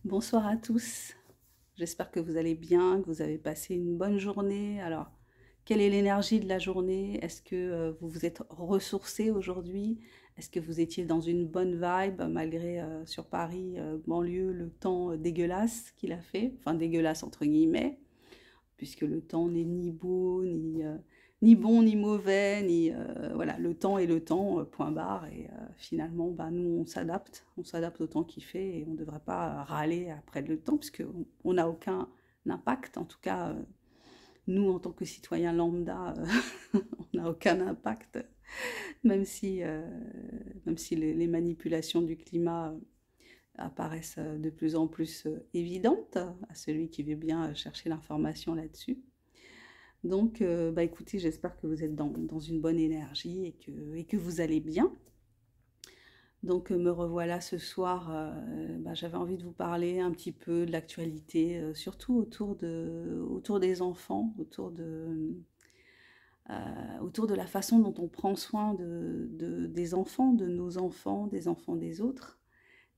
Bonsoir à tous. J'espère que vous allez bien, que vous avez passé une bonne journée. Alors, quelle est l'énergie de la journée? Est-ce que vous vous êtes ressourcé aujourd'hui? Est-ce que vous étiez dans une bonne vibe malgré sur Paris, banlieue, le temps dégueulasse qu'il a fait? Enfin, dégueulasse entre guillemets, puisque le temps n'est ni beau, ni bon, ni mauvais, voilà, le temps est le temps, point barre, et finalement, bah, nous, on s'adapte au temps qu'il fait, et on ne devrait pas râler après le temps, puisqu'on n'a aucun impact, en tout cas, nous, en tant que citoyens lambda, on n'a aucun impact, même si, euh, même si les manipulations du climat apparaissent de plus en plus évidentes à celui qui veut bien chercher l'information là-dessus. Donc, bah écoutez, j'espère que vous êtes dans une bonne énergie et que vous allez bien. Donc, me revoilà ce soir. Bah, j'avais envie de vous parler un petit peu de l'actualité, surtout autour des enfants, autour de la façon dont on prend soin des enfants, de nos enfants, des enfants des autres,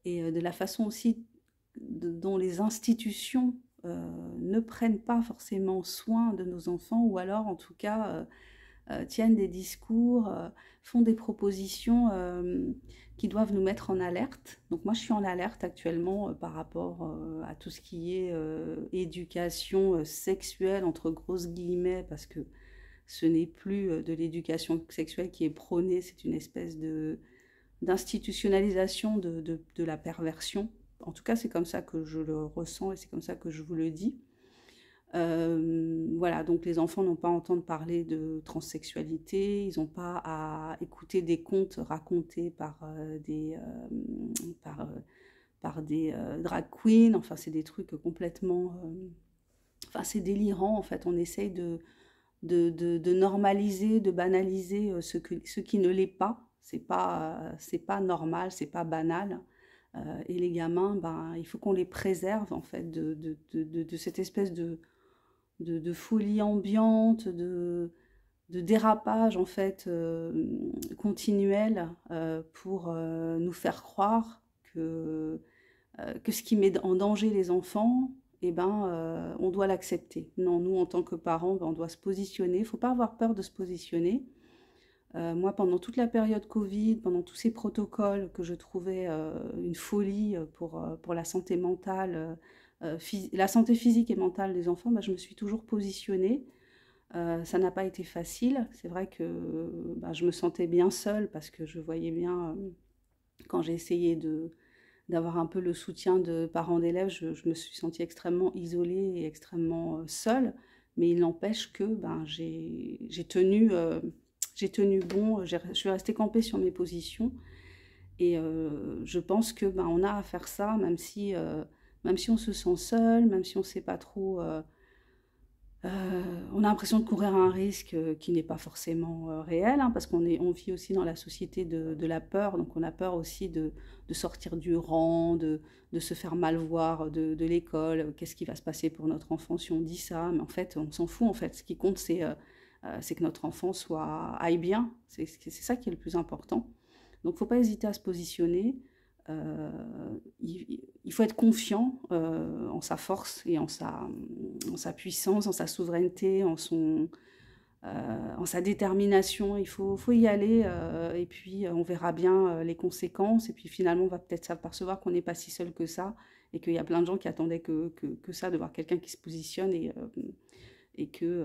et de la façon aussi dont les institutions ne prennent pas forcément soin de nos enfants, ou alors en tout cas tiennent des discours, font des propositions qui doivent nous mettre en alerte. Donc moi je suis en alerte actuellement par rapport à tout ce qui est éducation sexuelle entre grosses guillemets, parce que ce n'est plus de l'éducation sexuelle qui est prônée, c'est une espèce d'institutionnalisation de la perversion. En tout cas, c'est comme ça que je le ressens et c'est comme ça que je vous le dis. Voilà, donc les enfants n'ont pas à entendre parler de transsexualité, ils n'ont pas à écouter des contes racontés par des drag queens, enfin c'est des trucs complètement... enfin c'est délirant en fait, on essaye de normaliser, de banaliser ce qui ne l'est pas. C'est pas normal, c'est pas banal. Et les gamins, ben, il faut qu'on les préserve en fait de cette espèce de folie ambiante, de dérapage en fait continuel pour nous faire croire que ce qui met en danger les enfants, eh ben, on doit l'accepter. Non, nous, en tant que parents, ben, on doit se positionner. Il ne faut pas avoir peur de se positionner. Moi, pendant toute la période Covid, pendant tous ces protocoles que je trouvais une folie pour la santé mentale, la santé physique et mentale des enfants, ben, je me suis toujours positionnée. Ça n'a pas été facile. C'est vrai que ben, je me sentais bien seule parce que je voyais bien, quand j'ai essayé d'avoir un peu le soutien de parents d'élèves, je me suis sentie extrêmement isolée et extrêmement seule. Mais il n'empêche que ben, j'ai tenu bon, je suis restée campée sur mes positions. Et je pense que ben, on a à faire ça, même si on se sent seul, même si on ne sait pas trop... on a l'impression de courir un risque qui n'est pas forcément réel, hein, parce on vit aussi dans la société de la peur, donc on a peur aussi de sortir du rang, de se faire mal voir de l'école, qu'est-ce qui va se passer pour notre enfant si on dit ça, mais en fait on s'en fout, en fait, ce qui compte c'est que notre enfant aille bien, c'est ça qui est le plus important. Donc il ne faut pas hésiter à se positionner. Il faut être confiant en sa force et en sa puissance, en sa souveraineté, en sa détermination. Faut y aller et puis on verra bien les conséquences. Et puis finalement, on va peut-être s'apercevoir qu'on n'est pas si seul que ça et qu'il y a plein de gens qui attendaient que ça, de voir quelqu'un qui se positionne et que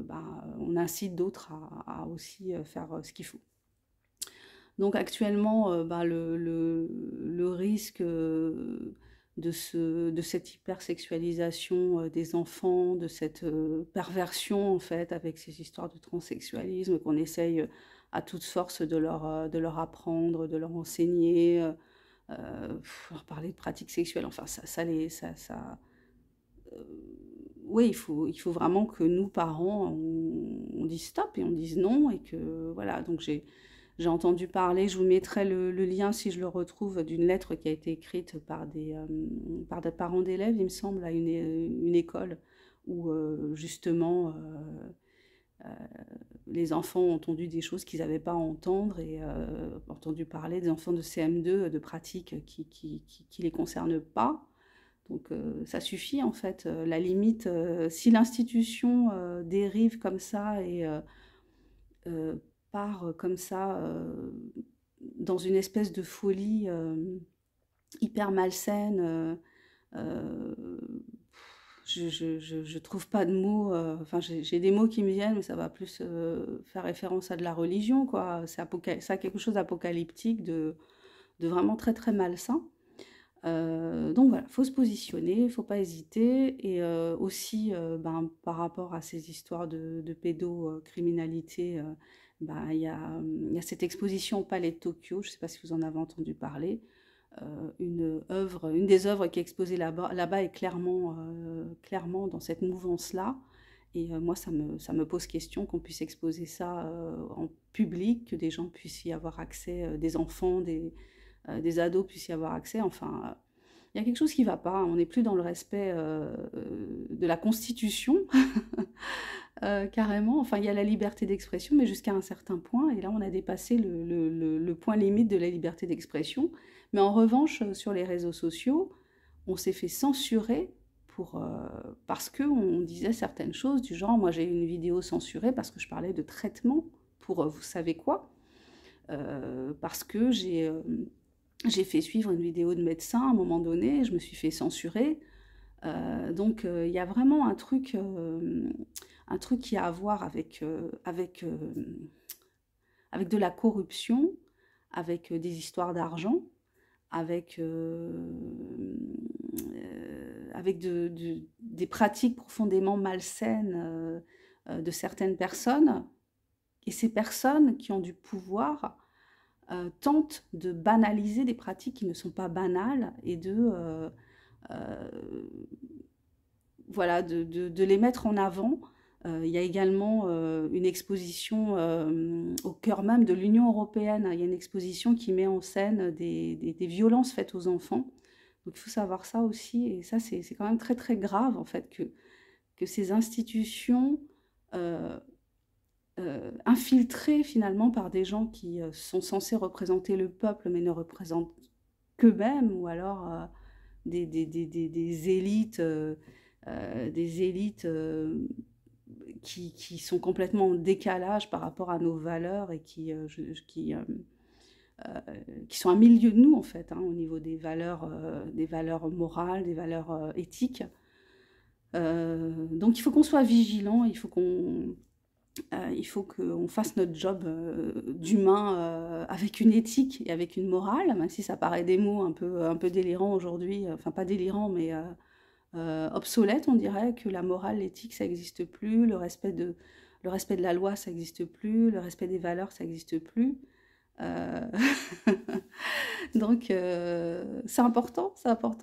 bah, on incite d'autres à aussi faire ce qu'il faut. Donc actuellement, bah, le risque de cette hypersexualisation des enfants, de cette perversion en fait avec ces histoires de transsexualisme qu'on essaye à toute force de leur apprendre, de leur enseigner, leur parler de pratiques sexuelles, enfin euh, oui, il faut vraiment que nous, parents, on dise stop et on dise non et que voilà, donc j'ai entendu parler, je vous mettrai le lien si je le retrouve, d'une lettre qui a été écrite par des parents d'élèves, il me semble, à une école où justement les enfants ont entendu des choses qu'ils n'avaient pas à entendre et entendu parler des enfants de CM2 de pratiques qui les concernent pas. Donc ça suffit en fait. La limite, si l'institution dérive comme ça et euh, part comme ça dans une espèce de folie hyper malsaine, euh, je trouve pas de mots, enfin j'ai des mots qui me viennent, mais ça va plus faire référence à de la religion, quoi. Ça a quelque chose d'apocalyptique, de vraiment très très malsain. Donc voilà, faut se positionner, faut pas hésiter. Et aussi, ben, par rapport à ces histoires de pédocriminalité, ben, il y a cette exposition au Palais de Tokyo, je ne sais pas si vous en avez entendu parler. Une des œuvres qui est exposée là-bas est clairement dans cette mouvance-là. Et moi, ça me pose question qu'on puisse exposer ça en public, que des gens puissent y avoir accès, des enfants, des ados puissent y avoir accès. Enfin, il y a quelque chose qui ne va pas. On n'est plus dans le respect de la Constitution, carrément. Enfin, il y a la liberté d'expression, mais jusqu'à un certain point. Et là, on a dépassé le point limite de la liberté d'expression. Mais en revanche, sur les réseaux sociaux, on s'est fait censurer parce qu'on disait certaines choses du genre, moi j'ai une vidéo censurée parce que je parlais de traitement pour vous savez quoi, parce que j'ai fait suivre une vidéo de médecin à un moment donné, je me suis fait censurer. Donc il y a vraiment un truc qui a à voir avec de la corruption, avec des histoires d'argent, avec des pratiques profondément malsaines de certaines personnes. Et ces personnes qui ont du pouvoir tentent de banaliser des pratiques qui ne sont pas banales et euh, voilà, de les mettre en avant. Il y a également une exposition au cœur même de l'Union européenne. Il y a une exposition qui met en scène des violences faites aux enfants. Donc il faut savoir ça aussi. Et ça, c'est quand même très très grave en fait que ces institutions infiltrées finalement par des gens qui sont censés représenter le peuple mais ne représentent qu'eux-mêmes, ou alors des élites, des élites qui sont complètement en décalage par rapport à nos valeurs et qui sont à milieu de nous en fait, hein, au niveau des valeurs morales, des valeurs éthiques. Donc il faut qu'on soit vigilant, il faut qu'on fasse notre job d'humain avec une éthique et avec une morale, même si ça paraît des mots un peu délirants aujourd'hui, enfin pas délirants, mais obsolètes, on dirait, que la morale, l'éthique, ça n'existe plus, le respect de la loi, ça n'existe plus, le respect des valeurs, ça n'existe plus. Euh, Donc c'est important,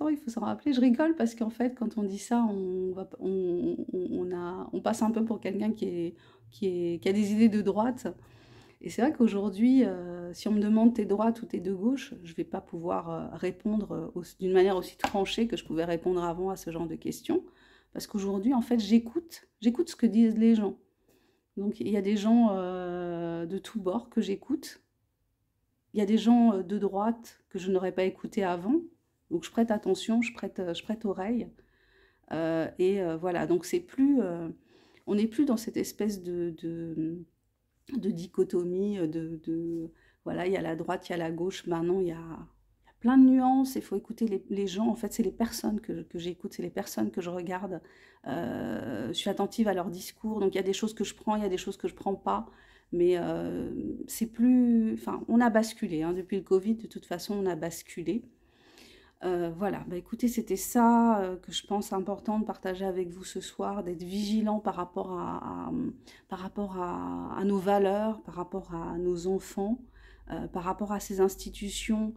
il faut s'en rappeler. Je rigole parce qu'en fait, quand on dit ça, on passe un peu pour quelqu'un qui a des idées de droite. Et c'est vrai qu'aujourd'hui, si on me demande t'es de droite ou t'es de gauche, je ne vais pas pouvoir répondre d'une manière aussi tranchée que je pouvais répondre avant à ce genre de questions. Parce qu'aujourd'hui, en fait, j'écoute ce que disent les gens. Donc il y a des gens de tous bords que j'écoute. Il y a des gens de droite que je n'aurais pas écouté avant, donc je prête attention, je prête oreille. Voilà, donc on n'est plus dans cette espèce de dichotomie, voilà, il y a la droite, il y a la gauche. Maintenant, il y a plein de nuances, il faut écouter les gens. En fait, c'est les personnes que j'écoute, c'est les personnes que je regarde. Je suis attentive à leur discours, donc il y a des choses que je prends, il y a des choses que je ne prends pas. Mais c'est plus... Enfin, on a basculé, hein, depuis le Covid, de toute façon, on a basculé. Voilà, bah écoutez, c'était ça que je pense important de partager avec vous ce soir, d'être vigilant par rapport à nos valeurs, par rapport à nos enfants, par rapport à ces institutions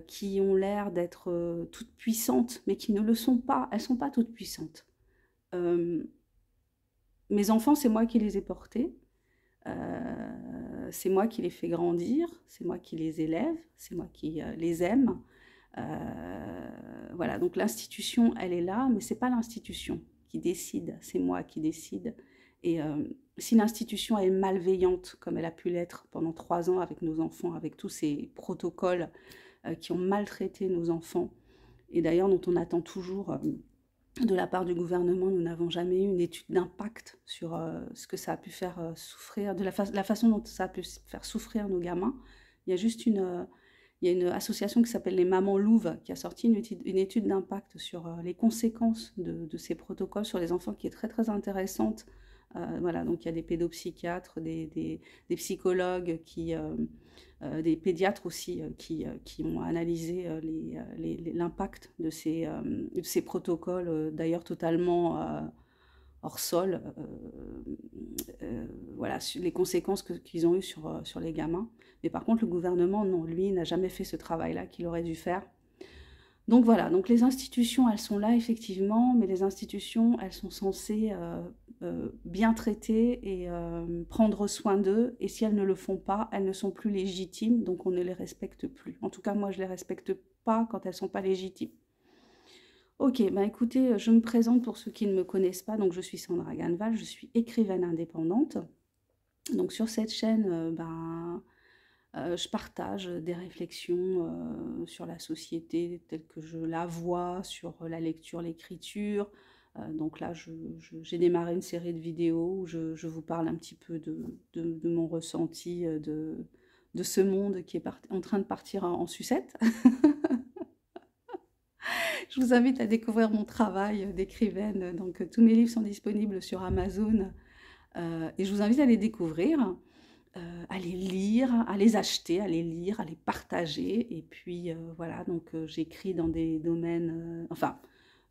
qui ont l'air d'être toutes puissantes, mais qui ne le sont pas. Elles ne sont pas toutes puissantes. Euh, Mes enfants, c'est moi qui les ai portés. C'est moi qui les fais grandir, c'est moi qui les élève, c'est moi qui les aime. Voilà, donc l'institution, elle est là, mais c'est pas l'institution qui décide, c'est moi qui décide. Et si l'institution est malveillante, comme elle a pu l'être pendant 3 ans avec nos enfants, avec tous ces protocoles qui ont maltraité nos enfants, et d'ailleurs dont on attend toujours de la part du gouvernement. Nous n'avons jamais eu une étude d'impact sur ce que ça a pu faire souffrir, de la façon dont ça a pu faire souffrir nos gamins. Il y a juste il y a une association qui s'appelle les Mamans Louves qui a sorti une étude d'impact sur les conséquences de ces protocoles sur les enfants qui est très très intéressante. Voilà, donc il y a des pédopsychiatres, des psychologues des pédiatres aussi qui ont analysé l'impact de ces protocoles, d'ailleurs totalement hors sol, voilà, les conséquences qu'ils ont eues sur les gamins. Mais par contre, le gouvernement, non, lui, n'a jamais fait ce travail-là qu'il aurait dû faire. Donc voilà, donc les institutions, elles sont là effectivement, mais les institutions, elles sont censées bien traiter et prendre soin d'eux, et si elles ne le font pas, elles ne sont plus légitimes, donc on ne les respecte plus. En tout cas, moi, je ne les respecte pas quand elles ne sont pas légitimes. Ok, bah écoutez, je me présente pour ceux qui ne me connaissent pas, donc je suis Sandra Ganval, je suis écrivaine indépendante. Donc sur cette chaîne, je partage des réflexions sur la société telle que je la vois, sur la lecture, l'écriture. Donc là, j'ai démarré une série de vidéos où je vous parle un petit peu de mon ressenti de ce monde qui est en train de partir en sucette. Je vous invite à découvrir mon travail d'écrivaine. Donc tous mes livres sont disponibles sur Amazon et je vous invite à les découvrir. À les lire, à les acheter, à les lire, à les partager. Et puis voilà, donc j'écris dans des domaines... enfin,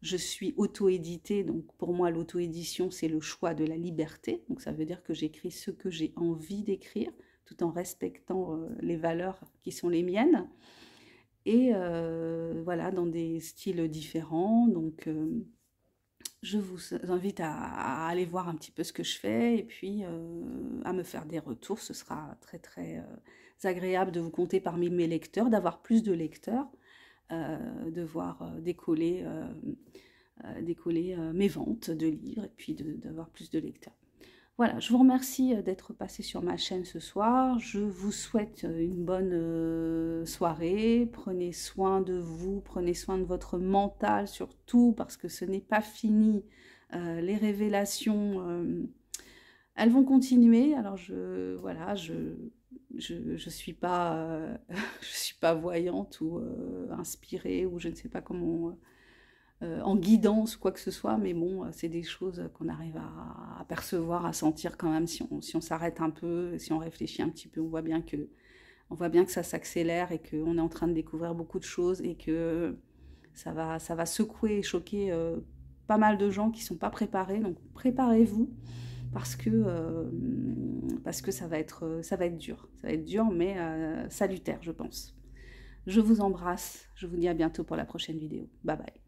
je suis auto-éditée, donc pour moi l'auto-édition c'est le choix de la liberté. Donc ça veut dire que j'écris ce que j'ai envie d'écrire, tout en respectant les valeurs qui sont les miennes. Et voilà, dans des styles différents. Donc je vous invite à aller voir un petit peu ce que je fais et puis à me faire des retours. Ce sera très très agréable de vous compter parmi mes lecteurs, d'avoir plus de lecteurs, de voir décoller mes ventes de livres et puis d'avoir plus de lecteurs. Voilà, je vous remercie d'être passé sur ma chaîne ce soir. Je vous souhaite une bonne soirée. Prenez soin de vous, prenez soin de votre mental surtout, parce que ce n'est pas fini. Les révélations, elles vont continuer. Alors voilà, je suis pas, je suis pas voyante ou inspirée ou je ne sais pas comment. En guidance ou quoi que ce soit, mais bon, c'est des choses qu'on arrive à percevoir, à sentir quand même si on s'arrête un peu, si on réfléchit un petit peu, on voit bien que ça s'accélère et qu'on est en train de découvrir beaucoup de choses et que ça va secouer et choquer pas mal de gens qui ne sont pas préparés. Donc préparez-vous parce que ça va être dur. Ça va être dur, mais salutaire, je pense. Je vous embrasse. Je vous dis à bientôt pour la prochaine vidéo. Bye bye.